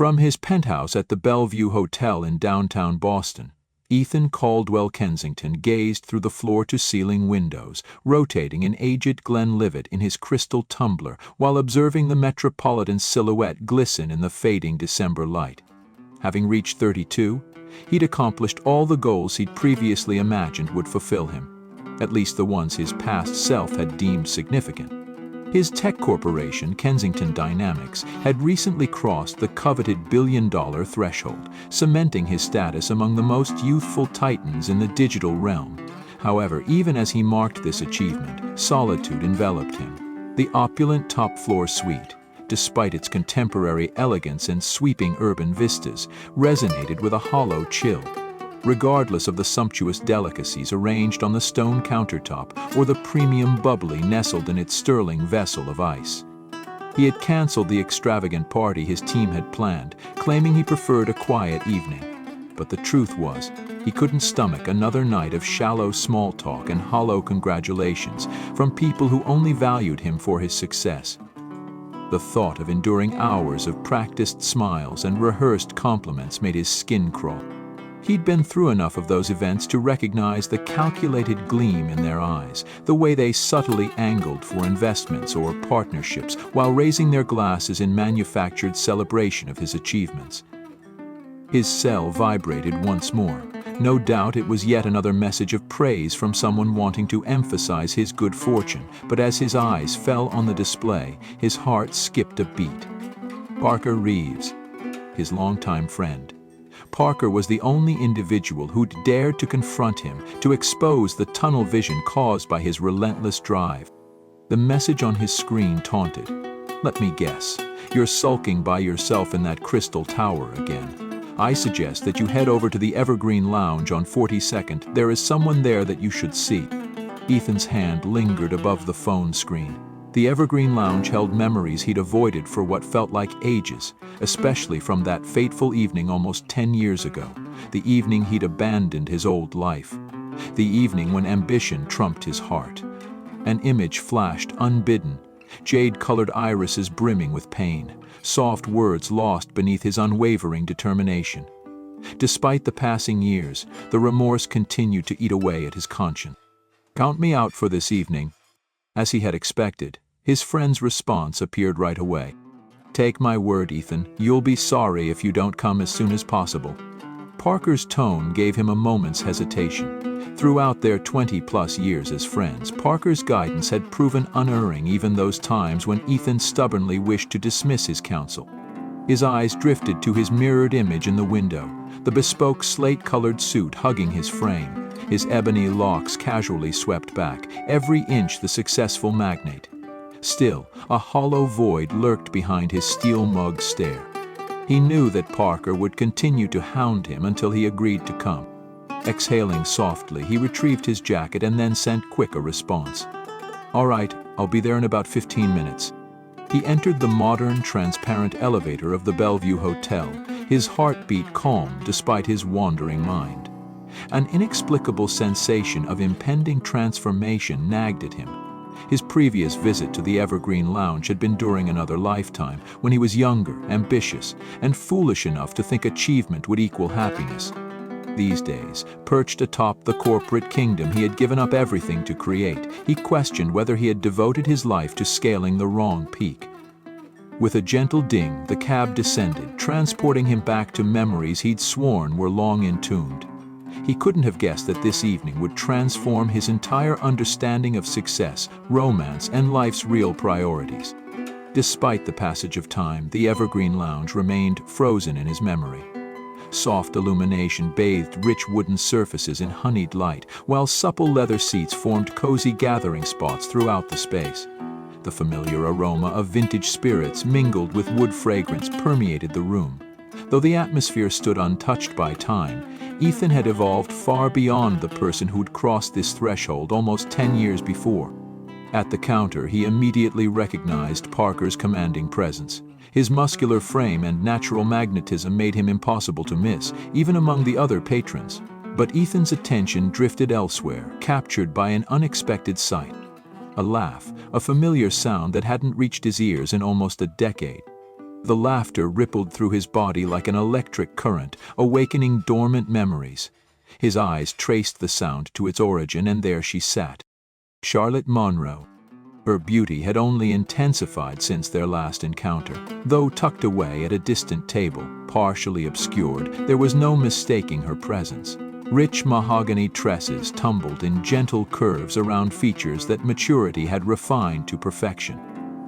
From his penthouse at the Bellevue Hotel in downtown Boston, Ethan Caldwell Kensington gazed through the floor-to-ceiling windows, rotating an aged Glenlivet in his crystal tumbler while observing the metropolitan silhouette glisten in the fading December light. Having reached 32, he'd accomplished all the goals he'd previously imagined would fulfill him, at least the ones his past self had deemed significant. His tech corporation, Kensington Dynamics, had recently crossed the coveted billion-dollar threshold, cementing his status among the most youthful titans in the digital realm. However, even as he marked this achievement, solitude enveloped him. The opulent top-floor suite, despite its contemporary elegance and sweeping urban vistas, resonated with a hollow chill. Regardless of the sumptuous delicacies arranged on the stone countertop or the premium bubbly nestled in its sterling vessel of ice. He had canceled the extravagant party his team had planned, claiming he preferred a quiet evening. But the truth was, he couldn't stomach another night of shallow small talk and hollow congratulations from people who only valued him for his success. The thought of enduring hours of practiced smiles and rehearsed compliments made his skin crawl. He'd been through enough of those events to recognize the calculated gleam in their eyes, the way they subtly angled for investments or partnerships while raising their glasses in manufactured celebration of his achievements. His cell vibrated once more. No doubt it was yet another message of praise from someone wanting to emphasize his good fortune, but as his eyes fell on the display, his heart skipped a beat. Parker Reeves, his longtime friend. Parker was the only individual who'd dared to confront him, to expose the tunnel vision caused by his relentless drive. The message on his screen taunted, "Let me guess, you're sulking by yourself in that crystal tower again. I suggest that you head over to the Evergreen Lounge on 42nd. There is someone there that you should see." Ethan's hand lingered above the phone screen. The Evergreen Lounge held memories he'd avoided for what felt like ages, especially from that fateful evening almost 10 years ago, the evening he'd abandoned his old life, the evening when ambition trumped his heart. An image flashed unbidden, jade-colored irises brimming with pain, soft words lost beneath his unwavering determination. Despite the passing years, the remorse continued to eat away at his conscience. "Count me out for this evening." As he had expected, his friend's response appeared right away. "Take my word, Ethan, you'll be sorry if you don't come as soon as possible." Parker's tone gave him a moment's hesitation. Throughout their 20-plus years as friends, Parker's guidance had proven unerring even those times when Ethan stubbornly wished to dismiss his counsel. His eyes drifted to his mirrored image in the window, the bespoke slate-colored suit hugging his frame, his ebony locks casually swept back, every inch the successful magnate. Still, a hollow void lurked behind his steel-mug stare. He knew that Parker would continue to hound him until he agreed to come. Exhaling softly, he retrieved his jacket and then sent quick a response. "All right, I'll be there in about 15 minutes." He entered the modern, transparent elevator of the Bellevue Hotel, his heartbeat calm despite his wandering mind. An inexplicable sensation of impending transformation nagged at him. His previous visit to the Evergreen Lounge had been during another lifetime, when he was younger, ambitious, and foolish enough to think achievement would equal happiness. These days, perched atop the corporate kingdom he had given up everything to create, he questioned whether he had devoted his life to scaling the wrong peak. With a gentle ding, the cab descended, transporting him back to memories he'd sworn were long entombed. He couldn't have guessed that this evening would transform his entire understanding of success, romance, and life's real priorities. Despite the passage of time, the Evergreen Lounge remained frozen in his memory. Soft illumination bathed rich wooden surfaces in honeyed light, while supple leather seats formed cozy gathering spots throughout the space. The familiar aroma of vintage spirits mingled with wood fragrance permeated the room. Though the atmosphere stood untouched by time, Ethan had evolved far beyond the person who'd crossed this threshold almost 10 years before. At the counter, he immediately recognized Parker's commanding presence. His muscular frame and natural magnetism made him impossible to miss, even among the other patrons. But Ethan's attention drifted elsewhere, captured by an unexpected sight. A laugh, a familiar sound that hadn't reached his ears in almost a decade. The laughter rippled through his body like an electric current, awakening dormant memories. His eyes traced the sound to its origin, and there she sat, Charlotte Monroe. Her beauty had only intensified since their last encounter. Though tucked away at a distant table, partially obscured, there was no mistaking her presence. Rich mahogany tresses tumbled in gentle curves around features that maturity had refined to perfection.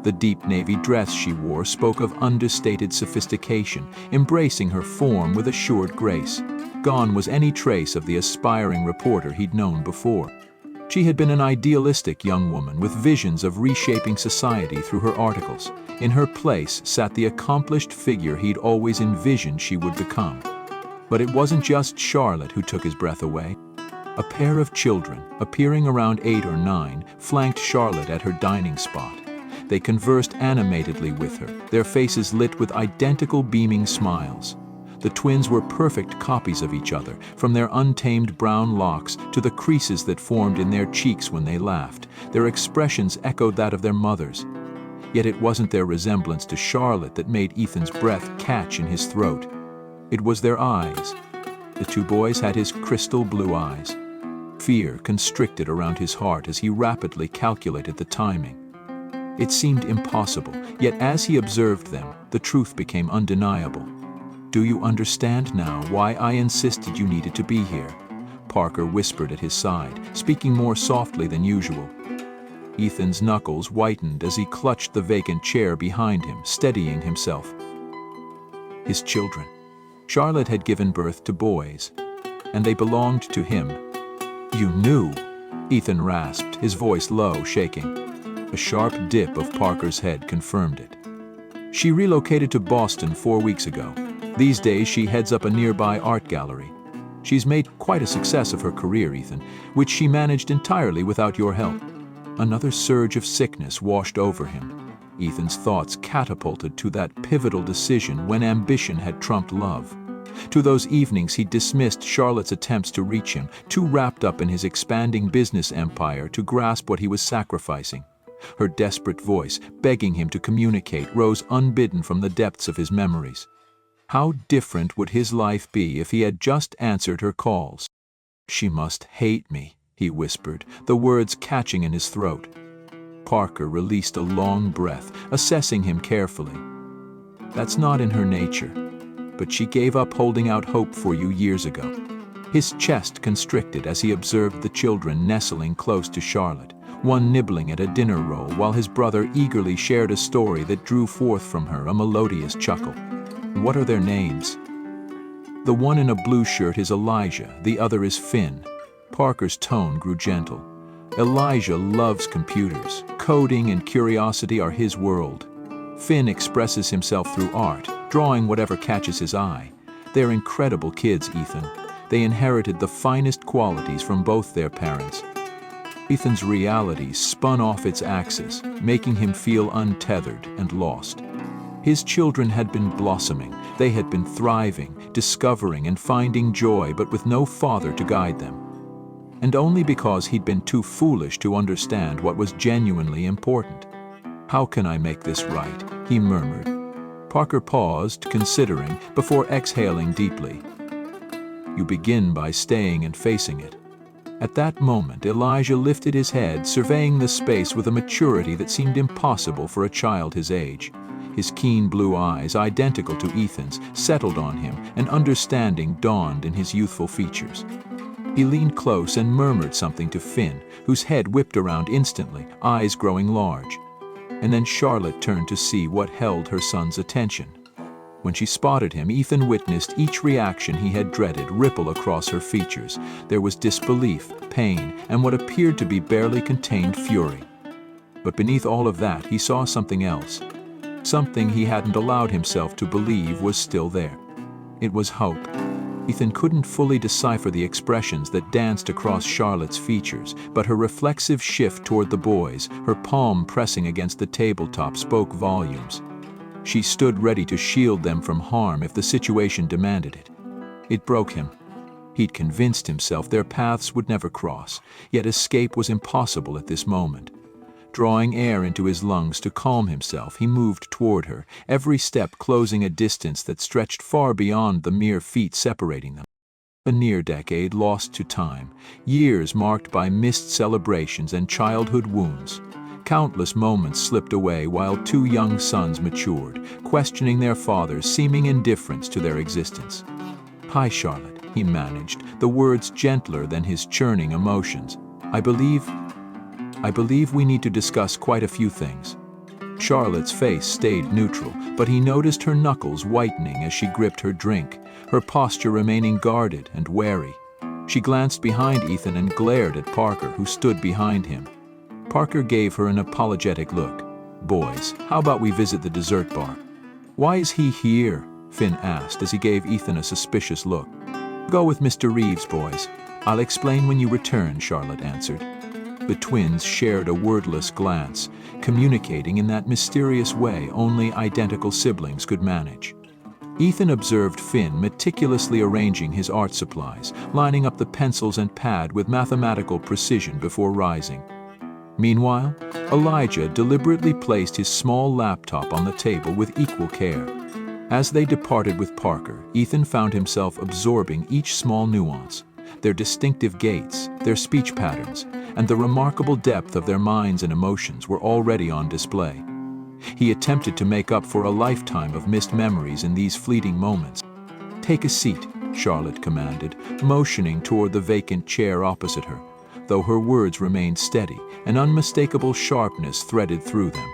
The deep navy dress she wore spoke of understated sophistication, embracing her form with assured grace. Gone was any trace of the aspiring reporter he'd known before. She had been an idealistic young woman with visions of reshaping society through her articles. In her place sat the accomplished figure he'd always envisioned she would become. But it wasn't just Charlotte who took his breath away. A pair of children, appearing around 8 or 9, flanked Charlotte at her dining spot. They conversed animatedly with her, their faces lit with identical beaming smiles. The twins were perfect copies of each other, from their untamed brown locks to the creases that formed in their cheeks when they laughed. Their expressions echoed that of their mothers. Yet it wasn't their resemblance to Charlotte that made Ethan's breath catch in his throat. It was their eyes. The two boys had his crystal blue eyes. Fear constricted around his heart as he rapidly calculated the timing. It seemed impossible, yet as he observed them, the truth became undeniable. "Do you understand now why I insisted you needed to be here?" Parker whispered at his side, speaking more softly than usual. Ethan's knuckles whitened as he clutched the vacant chair behind him, steadying himself. His children. Charlotte had given birth to boys, and they belonged to him. "You knew?" Ethan rasped, his voice low, shaking. A sharp dip of Parker's head confirmed it. "She relocated to Boston 4 weeks ago. These days she heads up a nearby art gallery. She's made quite a success of her career, Ethan, which she managed entirely without your help." Another surge of sickness washed over him. Ethan's thoughts catapulted to that pivotal decision when ambition had trumped love. To those evenings he dismissed Charlotte's attempts to reach him, too wrapped up in his expanding business empire to grasp what he was sacrificing. Her desperate voice, begging him to communicate, rose unbidden from the depths of his memories. How different would his life be if he had just answered her calls? "She must hate me," he whispered, the words catching in his throat. Parker released a long breath, assessing him carefully. "That's not in her nature, but she gave up holding out hope for you years ago." His chest constricted as he observed the children nestling close to Charlotte, one nibbling at a dinner roll while his brother eagerly shared a story that drew forth from her a melodious chuckle. "What are their names?" "The one in a blue shirt is Elijah, the other is Finn." Parker's tone grew gentle. "Elijah loves computers. Coding and curiosity are his world. Finn expresses himself through art, drawing whatever catches his eye. They're incredible kids, Ethan. They inherited the finest qualities from both their parents." Ethan's reality spun off its axis, making him feel untethered and lost. His children had been blossoming. They had been thriving, discovering and finding joy, but with no father to guide them. And only because he'd been too foolish to understand what was genuinely important. "How can I make this right?" he murmured. Parker paused, considering, before exhaling deeply. "You begin by staying and facing it." At that moment, Elijah lifted his head, surveying the space with a maturity that seemed impossible for a child his age. His keen blue eyes, identical to Ethan's, settled on him, and understanding dawned in his youthful features. He leaned close and murmured something to Finn, whose head whipped around instantly, eyes growing large. And then Charlotte turned to see what held her son's attention. When she spotted him, Ethan witnessed each reaction he had dreaded ripple across her features. There was disbelief, pain, and what appeared to be barely contained fury. But beneath all of that, he saw something else. Something he hadn't allowed himself to believe was still there. It was hope. Ethan couldn't fully decipher the expressions that danced across Charlotte's features, but her reflexive shift toward the boys, her palm pressing against the tabletop, spoke volumes. She stood ready to shield them from harm if the situation demanded it. It broke him. He'd convinced himself their paths would never cross, yet escape was impossible at this moment. Drawing air into his lungs to calm himself, he moved toward her, every step closing a distance that stretched far beyond the mere feet separating them. A near decade lost to time, years marked by missed celebrations and childhood wounds. Countless moments slipped away while two young sons matured, questioning their father's seeming indifference to their existence. "Hi, Charlotte," he managed, the words gentler than his churning emotions. I believe we need to discuss quite a few things." Charlotte's face stayed neutral, but he noticed her knuckles whitening as she gripped her drink, her posture remaining guarded and wary. She glanced behind Ethan and glared at Parker, who stood behind him. Parker gave her an apologetic look. "Boys, how about we visit the dessert bar?" "Why is he here?" Finn asked as he gave Ethan a suspicious look. "Go with Mr. Reeves, boys. I'll explain when you return," Charlotte answered. The twins shared a wordless glance, communicating in that mysterious way only identical siblings could manage. Ethan observed Finn meticulously arranging his art supplies, lining up the pencils and pad with mathematical precision before rising. Meanwhile, Elijah deliberately placed his small laptop on the table with equal care. As they departed with Parker, Ethan found himself absorbing each small nuance, their distinctive gaits, their speech patterns, and the remarkable depth of their minds and emotions were already on display. He attempted to make up for a lifetime of missed memories in these fleeting moments. "Take a seat," Charlotte commanded, motioning toward the vacant chair opposite her, though her words remained steady, an unmistakable sharpness threaded through them.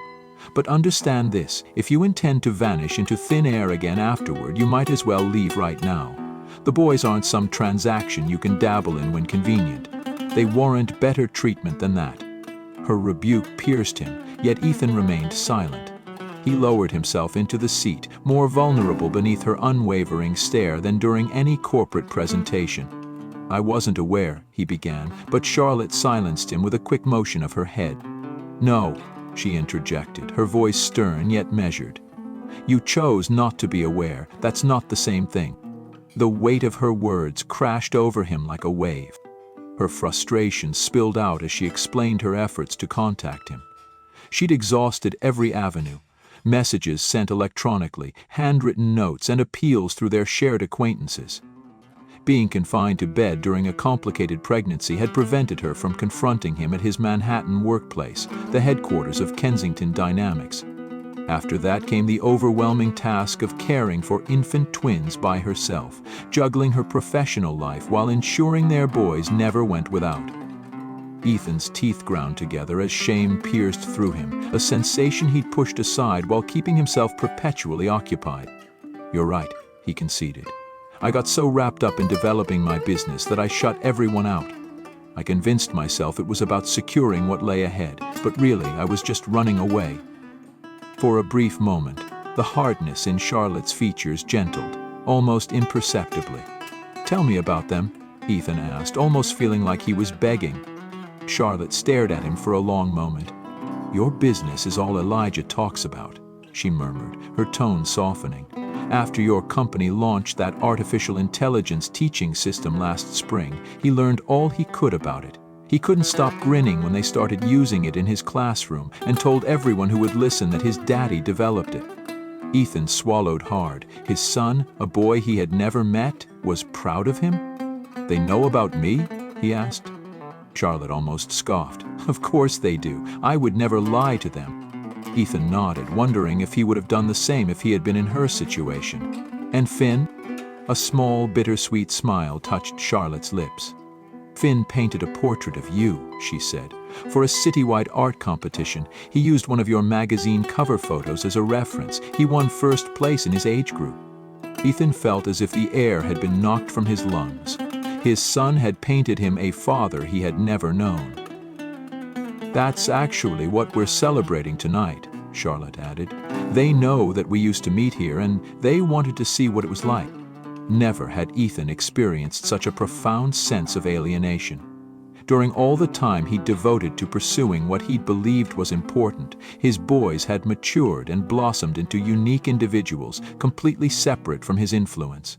"But understand this, if you intend to vanish into thin air again afterward, you might as well leave right now. The boys aren't some transaction you can dabble in when convenient. They warrant better treatment than that." Her rebuke pierced him, yet Ethan remained silent. He lowered himself into the seat, more vulnerable beneath her unwavering stare than during any corporate presentation. "I wasn't aware," he began, but Charlotte silenced him with a quick motion of her head. "No," she interjected, her voice stern yet measured. "You chose not to be aware. That's not the same thing." The weight of her words crashed over him like a wave. Her frustration spilled out as she explained her efforts to contact him. She'd exhausted every avenue, messages sent electronically, handwritten notes, and appeals through their shared acquaintances. Being confined to bed during a complicated pregnancy had prevented her from confronting him at his Manhattan workplace, the headquarters of Kensington Dynamics. After that came the overwhelming task of caring for infant twins by herself, juggling her professional life while ensuring their boys never went without. Ethan's teeth ground together as shame pierced through him, a sensation he'd pushed aside while keeping himself perpetually occupied. "You're right," he conceded. "I got so wrapped up in developing my business that I shut everyone out. I convinced myself it was about securing what lay ahead, but really I was just running away." For a brief moment, the hardness in Charlotte's features gentled, almost imperceptibly. "Tell me about them," Ethan asked, almost feeling like he was begging. Charlotte stared at him for a long moment. "Your business is all Elijah talks about," she murmured, her tone softening. "After your company launched that artificial intelligence teaching system last spring, he learned all he could about it. He couldn't stop grinning when they started using it in his classroom and told everyone who would listen that his daddy developed it." Ethan swallowed hard. His son, a boy he had never met, was proud of him? "They know about me?" he asked. Charlotte almost scoffed. "Of course they do. I would never lie to them." Ethan nodded, wondering if he would have done the same if he had been in her situation. "And Finn?" A small, bittersweet smile touched Charlotte's lips. "Finn painted a portrait of you," she said. "For a citywide art competition, he used one of your magazine cover photos as a reference. He won first place in his age group." Ethan felt as if the air had been knocked from his lungs. His son had painted him a father he had never known. "That's actually what we're celebrating tonight," Charlotte added. "They know that we used to meet here, and they wanted to see what it was like." Never had Ethan experienced such a profound sense of alienation. During all the time he'd devoted to pursuing what he'd believed was important, his boys had matured and blossomed into unique individuals, completely separate from his influence.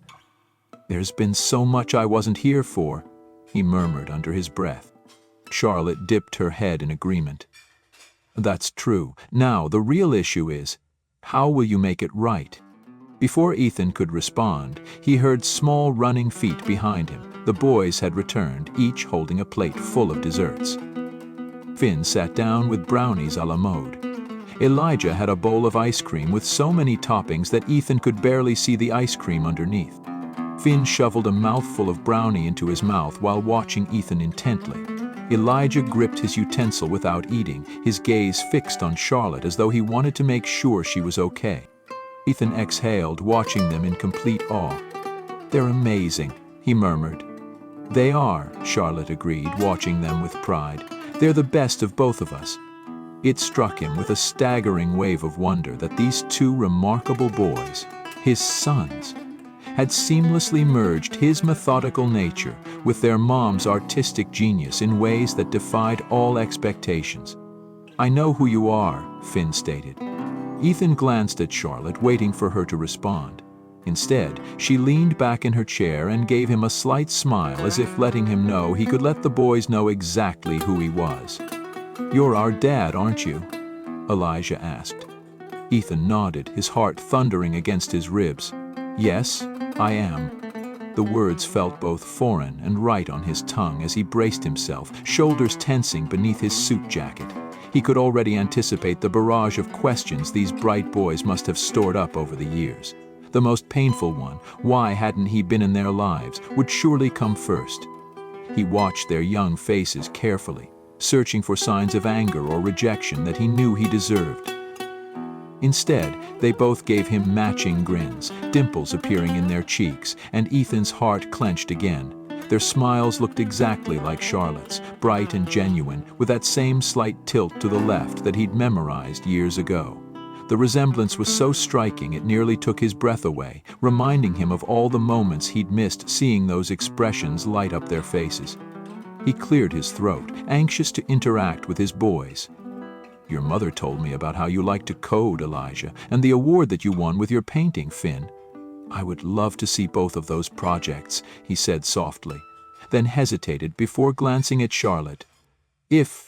"There's been so much I wasn't here for," he murmured under his breath. Charlotte dipped her head in agreement. That's true. Now, the real issue is, how will you make it right? Before Ethan could respond, he heard small running feet behind him. The boys had returned, each holding a plate full of desserts. Finn sat down with brownies a la mode. Elijah had a bowl of ice cream with so many toppings that Ethan could barely see the ice cream underneath. Finn shoveled a mouthful of brownie into his mouth while watching Ethan intently. Elijah gripped his utensil without eating, his gaze fixed on Charlotte as though he wanted to make sure she was okay. Ethan exhaled, watching them in complete awe. "They're amazing," he murmured. "They are," Charlotte agreed, watching them with pride. "They're the best of both of us." It struck him with a staggering wave of wonder that these two remarkable boys, his sons, had seamlessly merged his methodical nature with their mom's artistic genius in ways that defied all expectations. "I know who you are," Finn stated. Ethan glanced at Charlotte, waiting for her to respond. Instead, she leaned back in her chair and gave him a slight smile as if letting him know he could let the boys know exactly who he was. "You're our dad, aren't you?" Elijah asked. Ethan nodded, his heart thundering against his ribs. "Yes, I am." The words felt both foreign and right on his tongue as he braced himself, shoulders tensing beneath his suit jacket. He could already anticipate the barrage of questions these bright boys must have stored up over the years. The most painful one, why hadn't he been in their lives, would surely come first. He watched their young faces carefully, searching for signs of anger or rejection that he knew he deserved. Instead, they both gave him matching grins, dimples appearing in their cheeks, and Ethan's heart clenched again. Their smiles looked exactly like Charlotte's, bright and genuine, with that same slight tilt to the left that he'd memorized years ago. The resemblance was so striking it nearly took his breath away, reminding him of all the moments he'd missed seeing those expressions light up their faces. He cleared his throat, anxious to interact with his boys. "Your mother told me about how you like to code, Elijah, and the award that you won with your painting, Finn. I would love to see both of those projects," he said softly, then hesitated before glancing at Charlotte. If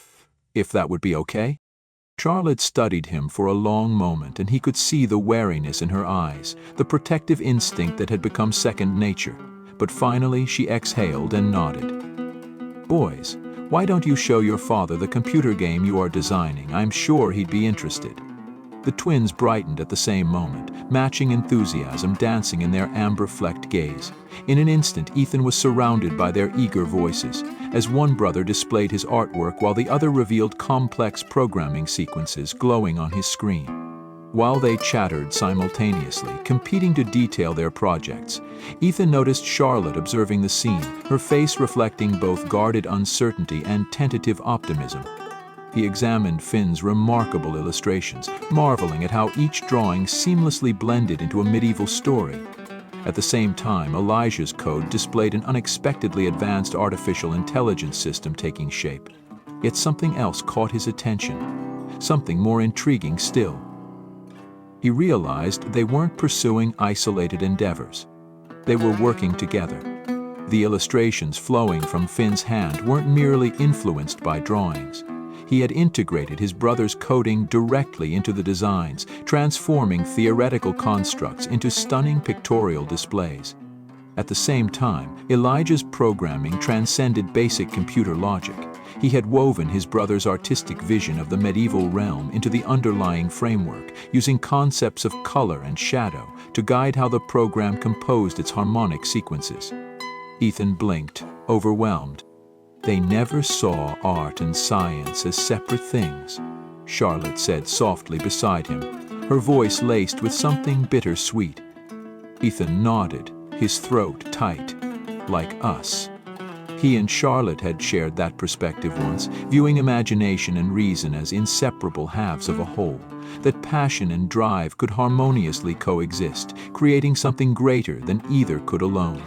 that would be okay?" Charlotte studied him for a long moment, and he could see the wariness in her eyes, the protective instinct that had become second nature. But finally she exhaled and nodded. "Boys, why don't you show your father the computer game you are designing? I'm sure he'd be interested." The twins brightened at the same moment, matching enthusiasm dancing in their amber-flecked gaze. In an instant, Ethan was surrounded by their eager voices, as one brother displayed his artwork while the other revealed complex programming sequences glowing on his screen. While they chattered simultaneously, competing to detail their projects, Ethan noticed Charlotte observing the scene, her face reflecting both guarded uncertainty and tentative optimism. He examined Finn's remarkable illustrations, marveling at how each drawing seamlessly blended into a medieval story. At the same time, Elijah's code displayed an unexpectedly advanced artificial intelligence system taking shape. Yet something else caught his attention, something more intriguing still. He realized they weren't pursuing isolated endeavors. They were working together. The illustrations flowing from Finn's hand weren't merely influenced by drawings. He had integrated his brother's coding directly into the designs, transforming theoretical constructs into stunning pictorial displays. At the same time, Elijah's programming transcended basic computer logic. He had woven his brother's artistic vision of the medieval realm into the underlying framework, using concepts of color and shadow to guide how the program composed its harmonic sequences. Ethan blinked, overwhelmed. "They never saw art and science as separate things," Charlotte said softly beside him, her voice laced with something bittersweet. Ethan nodded, his throat tight. "Like us." He and Charlotte had shared that perspective once, viewing imagination and reason as inseparable halves of a whole, that passion and drive could harmoniously coexist, creating something greater than either could alone.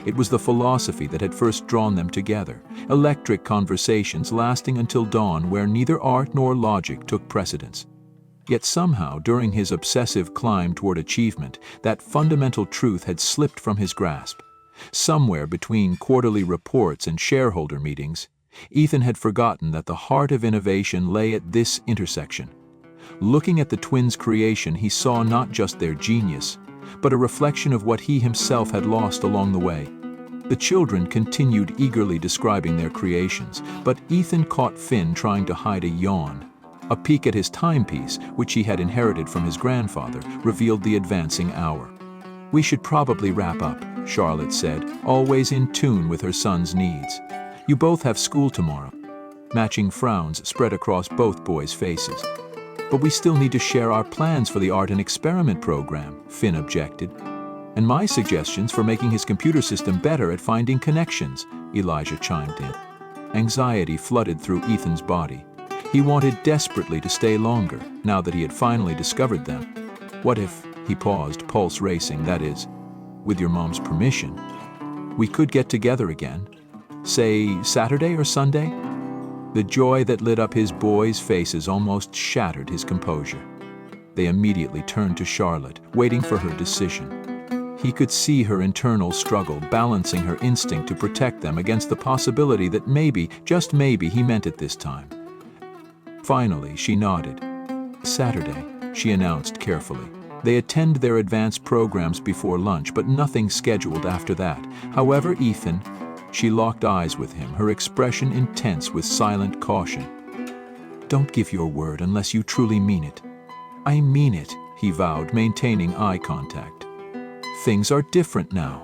It was the philosophy that had first drawn them together, electric conversations lasting until dawn where neither art nor logic took precedence. Yet somehow, during his obsessive climb toward achievement, that fundamental truth had slipped from his grasp. Somewhere between quarterly reports and shareholder meetings, Ethan had forgotten that the heart of innovation lay at this intersection. Looking at the twins' creation, he saw not just their genius, but a reflection of what he himself had lost along the way. The children continued eagerly describing their creations, but Ethan caught Finn trying to hide a yawn. A peek at his timepiece, which he had inherited from his grandfather, revealed the advancing hour. "We should probably wrap up," Charlotte said, always in tune with her son's needs. "You both have school tomorrow." Matching frowns spread across both boys' faces. "But we still need to share our plans for the art and experiment program," Finn objected. "And my suggestions for making his computer system better at finding connections," Elijah chimed in. Anxiety flooded through Ethan's body. He wanted desperately to stay longer, now that he had finally discovered them. "What if," he paused, pulse racing, "that is, with your mom's permission, we could get together again? Say, Saturday or Sunday?" The joy that lit up his boys' faces almost shattered his composure. They immediately turned to Charlotte, waiting for her decision. He could see her internal struggle, balancing her instinct to protect them against the possibility that maybe, just maybe, he meant it this time. Finally, she nodded. "Saturday," she announced carefully. They attend their advanced programs before lunch, but nothing scheduled after that. However, Ethan, she locked eyes with him, her expression intense with silent caution. "Don't give your word unless you truly mean it." "I mean it," he vowed, maintaining eye contact. "Things are different now."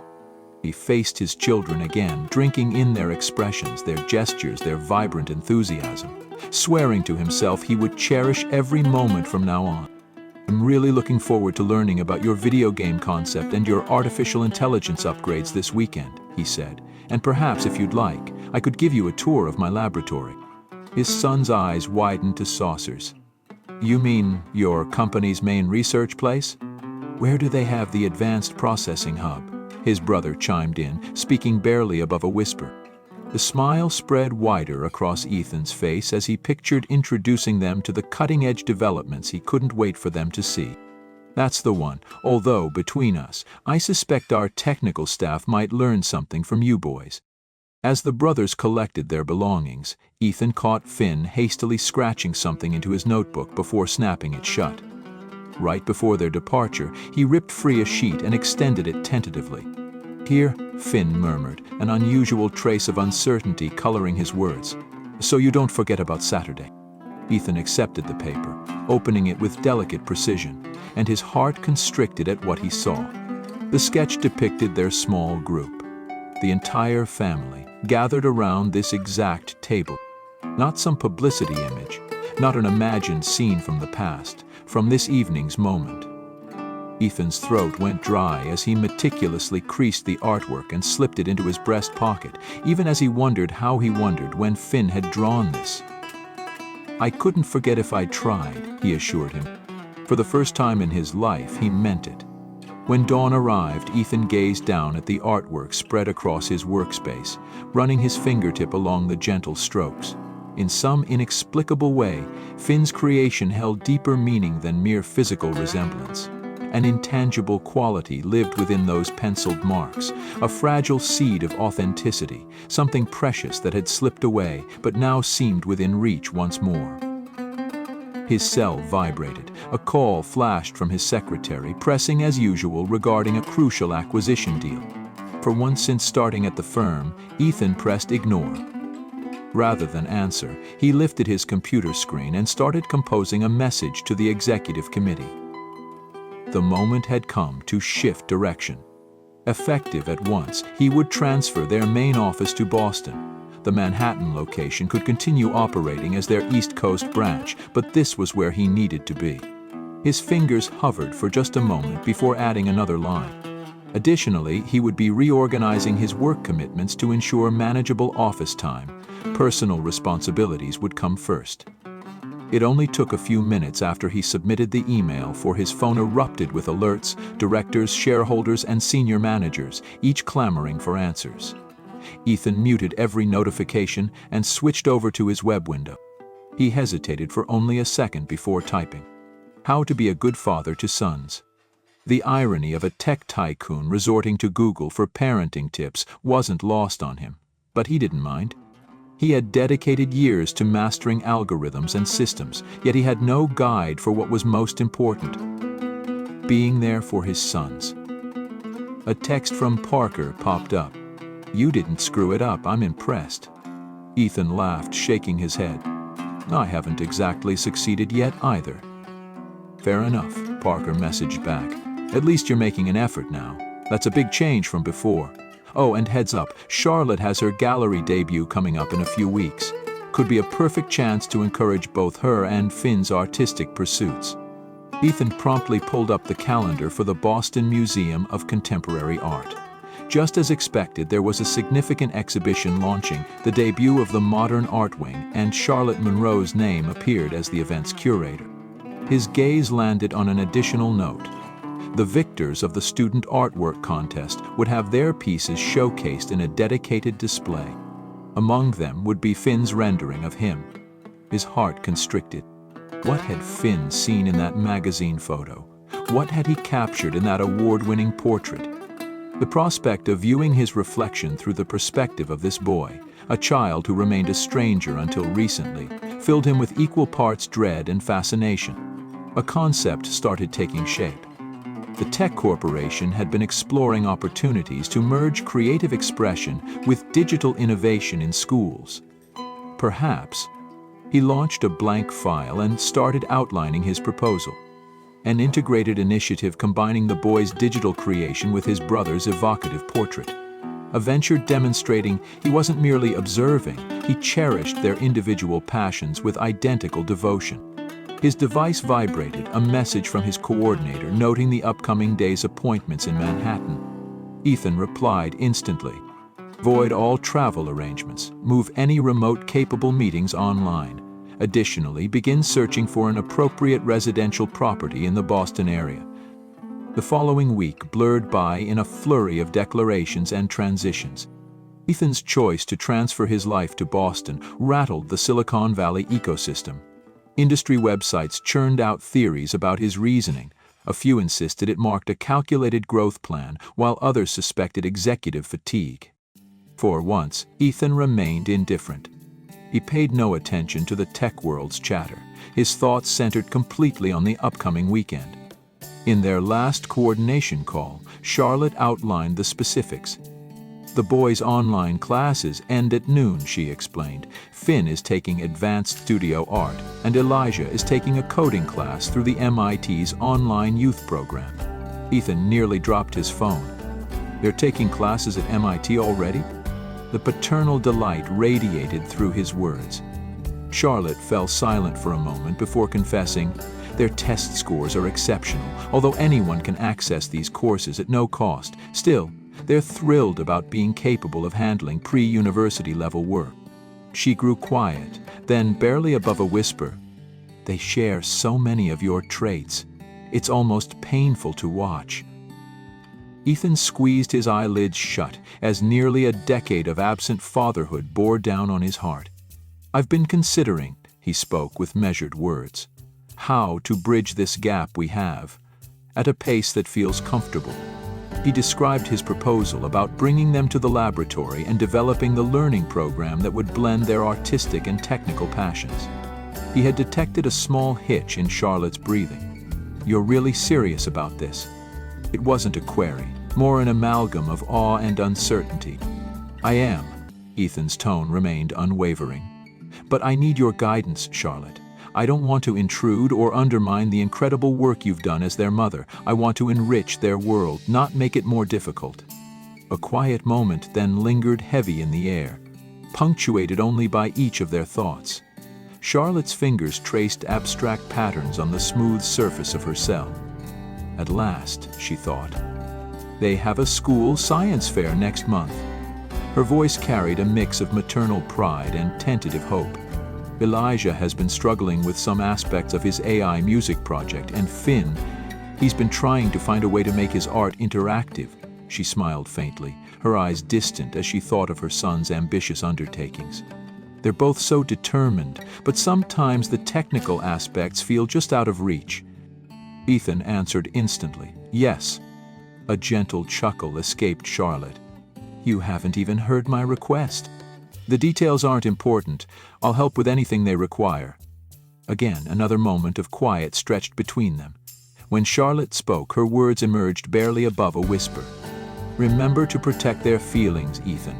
He faced his children again, drinking in their expressions, their gestures, their vibrant enthusiasm, swearing to himself he would cherish every moment from now on. "I'm really looking forward to learning about your video game concept and your artificial intelligence upgrades this weekend," he said. "And perhaps, if you'd like, I could give you a tour of my laboratory." His son's eyes widened to saucers. "You mean your company's main research place?" "Where do they have the advanced processing hub?" his brother chimed in, speaking barely above a whisper. The smile spread wider across Ethan's face as he pictured introducing them to the cutting-edge developments he couldn't wait for them to see. "That's the one, although, between us, I suspect our technical staff might learn something from you boys." As the brothers collected their belongings, Ethan caught Finn hastily scratching something into his notebook before snapping it shut. Right before their departure, he ripped free a sheet and extended it tentatively. "Here," Finn murmured, an unusual trace of uncertainty coloring his words. "So you don't forget about Saturday." Ethan accepted the paper, opening it with delicate precision, and his heart constricted at what he saw. The sketch depicted their small group, the entire family, gathered around this exact table. Not some publicity image, not an imagined scene from the past, from this evening's moment. Ethan's throat went dry as he meticulously creased the artwork and slipped it into his breast pocket, even as he wondered how he wondered when Finn had drawn this. "I couldn't forget if I tried," he assured him. For the first time in his life, he meant it. When dawn arrived, Ethan gazed down at the artwork spread across his workspace, running his fingertip along the gentle strokes. In some inexplicable way, Finn's creation held deeper meaning than mere physical resemblance. An intangible quality lived within those penciled marks, a fragile seed of authenticity, something precious that had slipped away but now seemed within reach once more. His cell vibrated. A call flashed from his secretary, pressing as usual regarding a crucial acquisition deal. For once since starting at the firm, Ethan pressed ignore. Rather than answer, he lifted his computer screen and started composing a message to the executive committee. The moment had come to shift direction. Effective at once, he would transfer their main office to Boston. The Manhattan location could continue operating as their East Coast branch, but this was where he needed to be. His fingers hovered for just a moment before adding another line. Additionally, he would be reorganizing his work commitments to ensure manageable office time. Personal responsibilities would come first. It only took a few minutes after he submitted the email for his phone erupted with alerts, directors, shareholders, and senior managers, each clamoring for answers. Ethan muted every notification and switched over to his web window. He hesitated for only a second before typing. How to be a good father to sons. The irony of a tech tycoon resorting to Google for parenting tips wasn't lost on him, but he didn't mind. He had dedicated years to mastering algorithms and systems, yet he had no guide for what was most important: being there for his sons. A text from Parker popped up. "You didn't screw it up, I'm impressed." Ethan laughed, shaking his head. "I haven't exactly succeeded yet either." "Fair enough," Parker messaged back. "At least you're making an effort now. That's a big change from before. Oh, and heads up, Charlotte has her gallery debut coming up in a few weeks. Could be a perfect chance to encourage both her and Finn's artistic pursuits." Ethan promptly pulled up the calendar for the Boston Museum of Contemporary Art. Just as expected, there was a significant exhibition launching, the debut of the Modern Art Wing, and Charlotte Monroe's name appeared as the event's curator. His gaze landed on an additional note. The victors of the student artwork contest would have their pieces showcased in a dedicated display. Among them would be Finn's rendering of him. His heart constricted. What had Finn seen in that magazine photo? What had he captured in that award-winning portrait? The prospect of viewing his reflection through the perspective of this boy, a child who remained a stranger until recently, filled him with equal parts dread and fascination. A concept started taking shape. The tech corporation had been exploring opportunities to merge creative expression with digital innovation in schools. Perhaps, he launched a blank file and started outlining his proposal. An integrated initiative combining the boy's digital creation with his brother's evocative portrait. A venture demonstrating he wasn't merely observing, he cherished their individual passions with identical devotion. His device vibrated, a message from his coordinator noting the upcoming day's appointments in Manhattan. Ethan replied instantly. "Void all travel arrangements. Move any remote-capable meetings online. Additionally, begin searching for an appropriate residential property in the Boston area." The following week blurred by in a flurry of declarations and transitions. Ethan's choice to transfer his life to Boston rattled the Silicon Valley ecosystem. Industry websites churned out theories about his reasoning. A few insisted it marked a calculated growth plan, while others suspected executive fatigue. For once, Ethan remained indifferent. He paid no attention to the tech world's chatter. His thoughts centered completely on the upcoming weekend. In their last coordination call, Charlotte outlined the specifics. "The boys' online classes end at noon," she explained. "Finn is taking advanced studio art, and Elijah is taking a coding class through the MIT's online youth program." Ethan nearly dropped his phone. "They're taking classes at MIT already?" The paternal delight radiated through his words. Charlotte fell silent for a moment before confessing, "Their test scores are exceptional, although anyone can access these courses at no cost. Still, they're thrilled about being capable of handling pre-university level work." She grew quiet, then barely above a whisper, "They share so many of your traits. It's almost painful to watch." Ethan squeezed his eyelids shut as nearly a decade of absent fatherhood bore down on his heart. "I've been considering," he spoke with measured words, "how to bridge this gap we have, at a pace that feels comfortable." He described his proposal about bringing them to the laboratory and developing the learning program that would blend their artistic and technical passions. He had detected a small hitch in Charlotte's breathing. "You're really serious about this?" It wasn't a query, more an amalgam of awe and uncertainty. "I am." Ethan's tone remained unwavering. "But I need your guidance, Charlotte. I don't want to intrude or undermine the incredible work you've done as their mother. I want to enrich their world, not make it more difficult." A quiet moment then lingered heavy in the air, punctuated only by each of their thoughts. Charlotte's fingers traced abstract patterns on the smooth surface of her cell. At last, she thought. "They have a school science fair next month." Her voice carried a mix of maternal pride and tentative hope. "Elijah has been struggling with some aspects of his AI music project, and Finn, he's been trying to find a way to make his art interactive." She smiled faintly, her eyes distant as she thought of her son's ambitious undertakings. "They're both so determined, but sometimes the technical aspects feel just out of reach." Ethan answered instantly, "Yes." A gentle chuckle escaped Charlotte. "You haven't even heard my request." The details aren't important. I'll help with anything they require." Again, another moment of quiet stretched between them. When Charlotte spoke, her words emerged barely above a whisper. "Remember to protect their feelings, Ethan.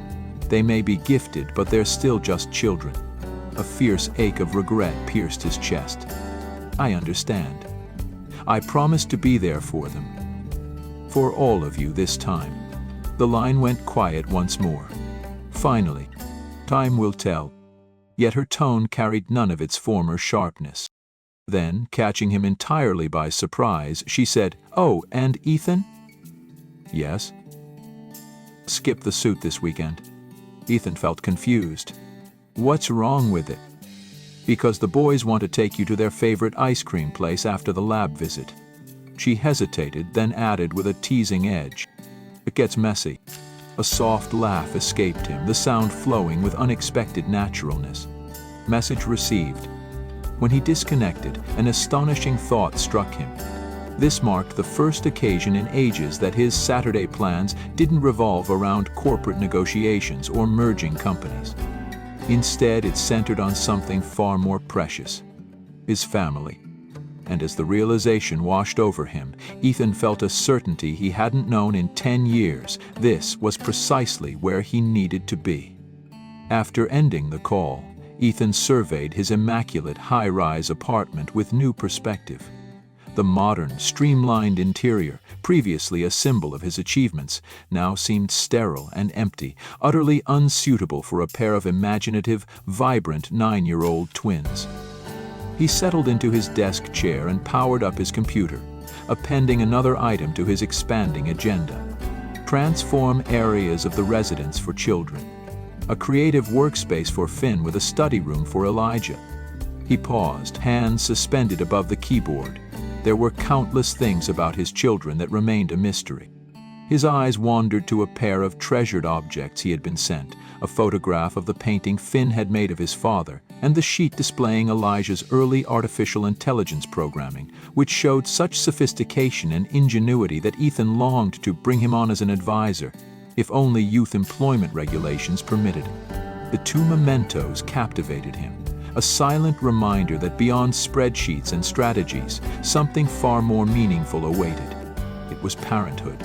They may be gifted, but they're still just children." A fierce ache of regret pierced his chest. "I understand. I promise to be there for them. For all of you this time." The line went quiet once more. Finally, "Time will tell." Yet her tone carried none of its former sharpness. Then, catching him entirely by surprise, she said, "Oh, and Ethan?" "Yes?" "Skip the suit this weekend." Ethan felt confused. "What's wrong with it?" "Because the boys want to take you to their favorite ice cream place after the lab visit." She hesitated, then added with a teasing edge, "It gets messy." A soft laugh escaped him, the sound flowing with unexpected naturalness. Message received. When he disconnected, an astonishing thought struck him. This marked the first occasion in ages that his Saturday plans didn't revolve around corporate negotiations or merging companies. Instead, it centered on something far more precious: his family. And as the realization washed over him, Ethan felt a certainty he hadn't known in 10 years. This was precisely where he needed to be. After ending the call, Ethan surveyed his immaculate high-rise apartment with new perspective. The modern, streamlined interior, previously a symbol of his achievements, now seemed sterile and empty, utterly unsuitable for a pair of imaginative, vibrant 9-year-old twins. He settled into his desk chair and powered up his computer, appending another item to his expanding agenda. Transform areas of the residence for children. A creative workspace for Finn with a study room for Elijah. He paused, hands suspended above the keyboard. There were countless things about his children that remained a mystery. His eyes wandered to a pair of treasured objects he had been sent, a photograph of the painting Finn had made of his father, and the sheet displaying Elijah's early artificial intelligence programming, which showed such sophistication and ingenuity that Ethan longed to bring him on as an advisor, if only youth employment regulations permitted it. The two mementos captivated him, a silent reminder that beyond spreadsheets and strategies, something far more meaningful awaited. It was parenthood.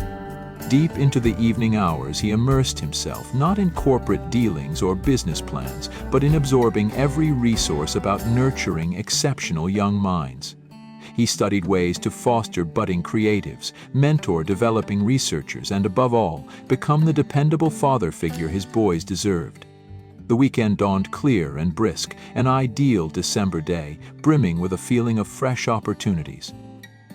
Deep into the evening hours, he immersed himself not in corporate dealings or business plans, but in absorbing every resource about nurturing exceptional young minds. He studied ways to foster budding creatives, mentor developing researchers, and above all, become the dependable father figure his boys deserved. The weekend dawned clear and brisk, an ideal December day, brimming with a feeling of fresh opportunities.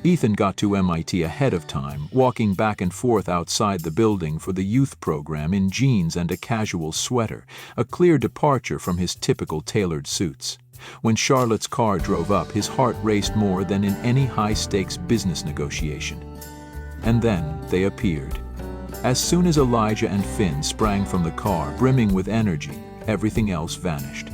Ethan got to MIT ahead of time, walking back and forth outside the building for the youth program in jeans and a casual sweater, a clear departure from his typical tailored suits. When Charlotte's car drove up, his heart raced more than in any high-stakes business negotiation. And then they appeared. As soon as Elijah and Finn sprang from the car, brimming with energy, everything else vanished.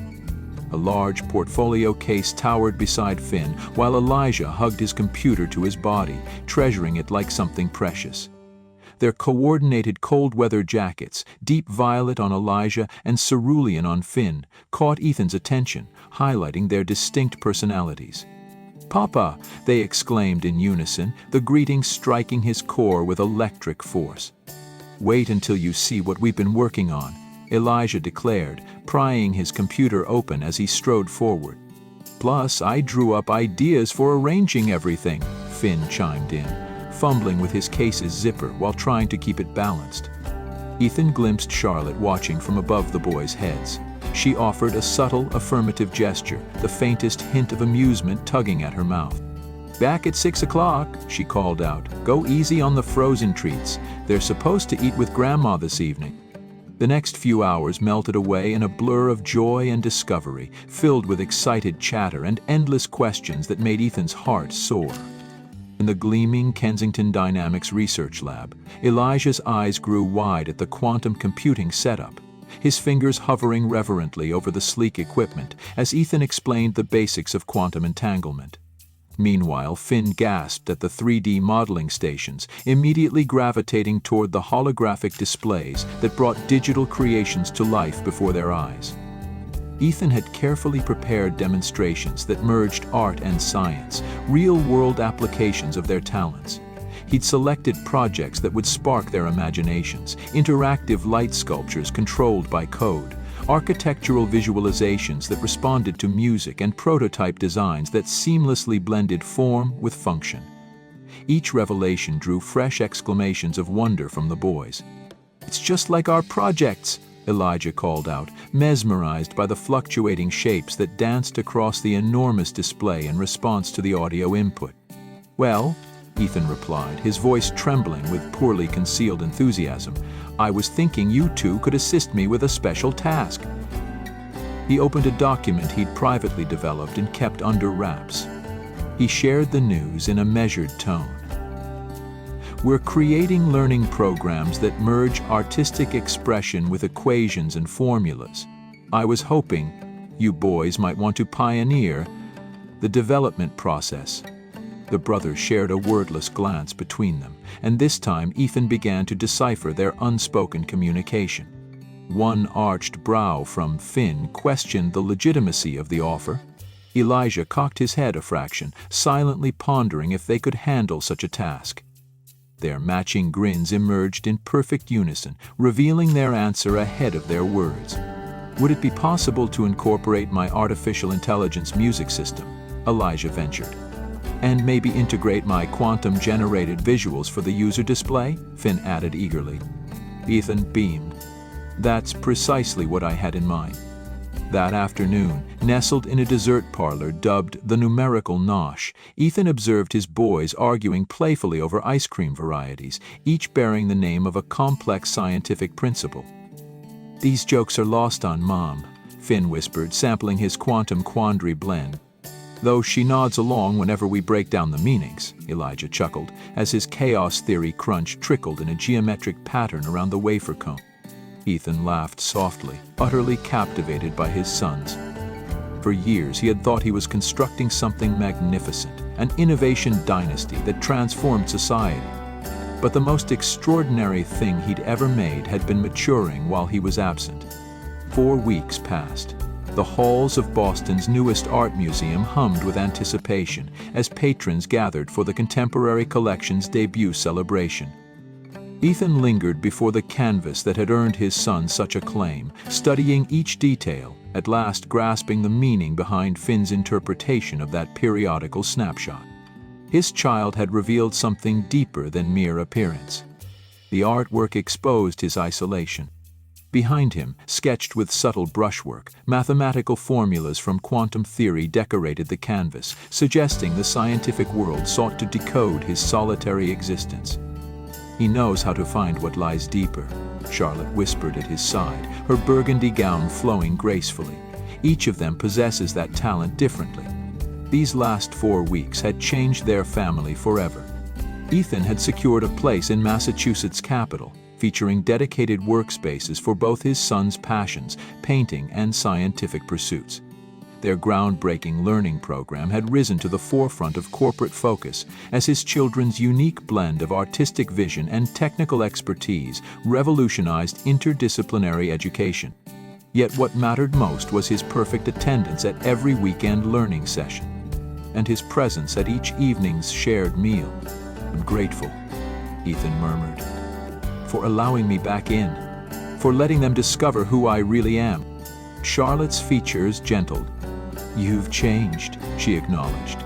A large portfolio case towered beside Finn, while Elijah hugged his computer to his body, treasuring it like something precious. Their coordinated cold-weather jackets, deep violet on Elijah and cerulean on Finn, caught Ethan's attention, highlighting their distinct personalities. "Papa!" they exclaimed in unison, the greeting striking his core with electric force. "Wait until you see what we've been working on," Elijah declared, prying his computer open as he strode forward. "Plus, I drew up ideas for arranging everything," Finn chimed in, fumbling with his case's zipper while trying to keep it balanced. Ethan glimpsed Charlotte watching from above the boys' heads. She offered a subtle, affirmative gesture, the faintest hint of amusement tugging at her mouth. "Back at 6 o'clock, she called out. "Go easy on the frozen treats. They're supposed to eat with Grandma this evening." The next few hours melted away in a blur of joy and discovery, filled with excited chatter and endless questions that made Ethan's heart soar. In the gleaming Kensington Dynamics Research Lab, Elijah's eyes grew wide at the quantum computing setup, his fingers hovering reverently over the sleek equipment as Ethan explained the basics of quantum entanglement. Meanwhile, Finn gasped at the 3D modeling stations, immediately gravitating toward the holographic displays that brought digital creations to life before their eyes. Ethan had carefully prepared demonstrations that merged art and science, real-world applications of their talents. He'd selected projects that would spark their imaginations, interactive light sculptures controlled by code, architectural visualizations that responded to music, and prototype designs that seamlessly blended form with function. Each revelation drew fresh exclamations of wonder from the boys. "It's just like our projects," Elijah called out, mesmerized by the fluctuating shapes that danced across the enormous display in response to the audio input. "Well," Ethan replied, his voice trembling with poorly concealed enthusiasm, "I was thinking you two could assist me with a special task." He opened a document he'd privately developed and kept under wraps. He shared the news in a measured tone. "We're creating learning programs that merge artistic expression with equations and formulas. I was hoping you boys might want to pioneer the development process." The brothers shared a wordless glance between them, and this time Ethan began to decipher their unspoken communication. One arched brow from Finn questioned the legitimacy of the offer. Elijah cocked his head a fraction, silently pondering if they could handle such a task. Their matching grins emerged in perfect unison, revealing their answer ahead of their words. "Would it be possible to incorporate my artificial intelligence music system?" Elijah ventured. "And maybe integrate my quantum-generated visuals for the user display?" Finn added eagerly. Ethan beamed. "That's precisely what I had in mind." That afternoon, nestled in a dessert parlor dubbed the Numerical Nosh, Ethan observed his boys arguing playfully over ice cream varieties, each bearing the name of a complex scientific principle. "These jokes are lost on Mom," Finn whispered, sampling his quantum quandary blend. "Though she nods along whenever we break down the meanings," Elijah chuckled, as his chaos theory crunch trickled in a geometric pattern around the wafer cone. Ethan laughed softly, utterly captivated by his sons. For years he had thought he was constructing something magnificent, an innovation dynasty that transformed society. But the most extraordinary thing he'd ever made had been maturing while he was absent. 4 weeks passed. The halls of Boston's newest art museum hummed with anticipation as patrons gathered for the Contemporary Collection's debut celebration. Ethan lingered before the canvas that had earned his son such acclaim, studying each detail, at last grasping the meaning behind Finn's interpretation of that periodical snapshot. His child had revealed something deeper than mere appearance. The artwork exposed his isolation. Behind him, sketched with subtle brushwork, mathematical formulas from quantum theory decorated the canvas, suggesting the scientific world sought to decode his solitary existence. "He knows how to find what lies deeper," Charlotte whispered at his side, her burgundy gown flowing gracefully. "Each of them possesses that talent differently." These last 4 weeks had changed their family forever. Ethan had secured a place in Massachusetts' capital, featuring dedicated workspaces for both his son's passions, painting and scientific pursuits. Their groundbreaking learning program had risen to the forefront of corporate focus as his children's unique blend of artistic vision and technical expertise revolutionized interdisciplinary education. Yet what mattered most was his perfect attendance at every weekend learning session, and his presence at each evening's shared meal. "I'm grateful," Ethan murmured, "for allowing me back in, for letting them discover who I really am." Charlotte's features gentled. "You've changed," she acknowledged.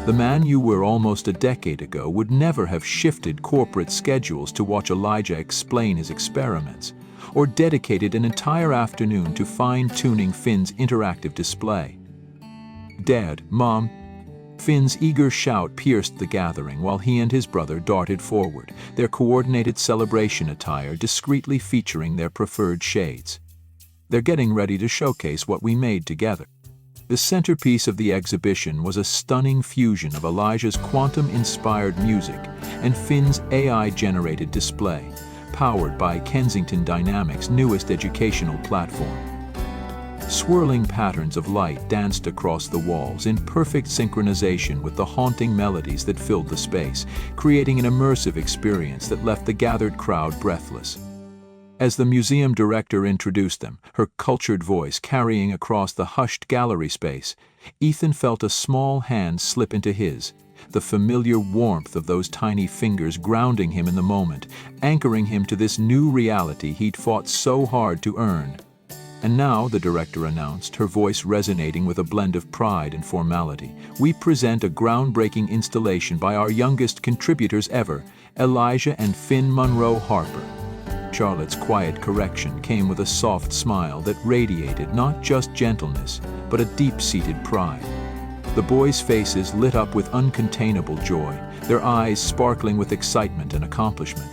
"The man you were almost a decade ago would never have shifted corporate schedules to watch Elijah explain his experiments, or dedicated an entire afternoon to fine-tuning Finn's interactive display." "Dad, Mom," Finn's eager shout pierced the gathering while he and his brother darted forward, their coordinated celebration attire discreetly featuring their preferred shades. "They're getting ready to showcase what we made together." The centerpiece of the exhibition was a stunning fusion of Elijah's quantum-inspired music and Finn's AI-generated display, powered by Kensington Dynamics' newest educational platform. Swirling patterns of light danced across the walls in perfect synchronization with the haunting melodies that filled the space, creating an immersive experience that left the gathered crowd breathless. As the museum director introduced them, her cultured voice carrying across the hushed gallery space, Ethan felt a small hand slip into his, the familiar warmth of those tiny fingers grounding him in the moment, anchoring him to this new reality he'd fought so hard to earn. And now, the director announced, her voice resonating with a blend of pride and formality, we present a groundbreaking installation by our youngest contributors ever, Elijah and Finn Monroe Harper. Charlotte's quiet correction came with a soft smile that radiated not just gentleness, but a deep-seated pride. The boys' faces lit up with uncontainable joy, their eyes sparkling with excitement and accomplishment.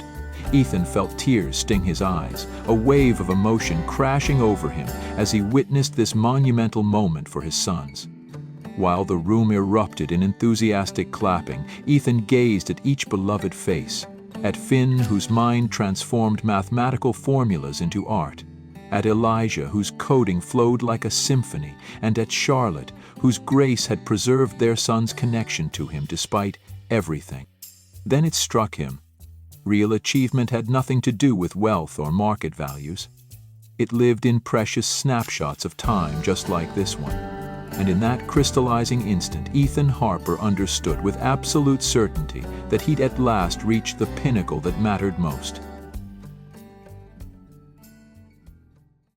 Ethan felt tears sting his eyes, a wave of emotion crashing over him as he witnessed this monumental moment for his sons. While the room erupted in enthusiastic clapping, Ethan gazed at each beloved face, at Finn, whose mind transformed mathematical formulas into art, at Elijah, whose coding flowed like a symphony, and at Charlotte, whose grace had preserved their son's connection to him despite everything. Then it struck him. Real achievement had nothing to do with wealth or market values. It lived in precious snapshots of time just like this one. And in that crystallizing instant, Ethan Harper understood with absolute certainty that he'd at last reached the pinnacle that mattered most.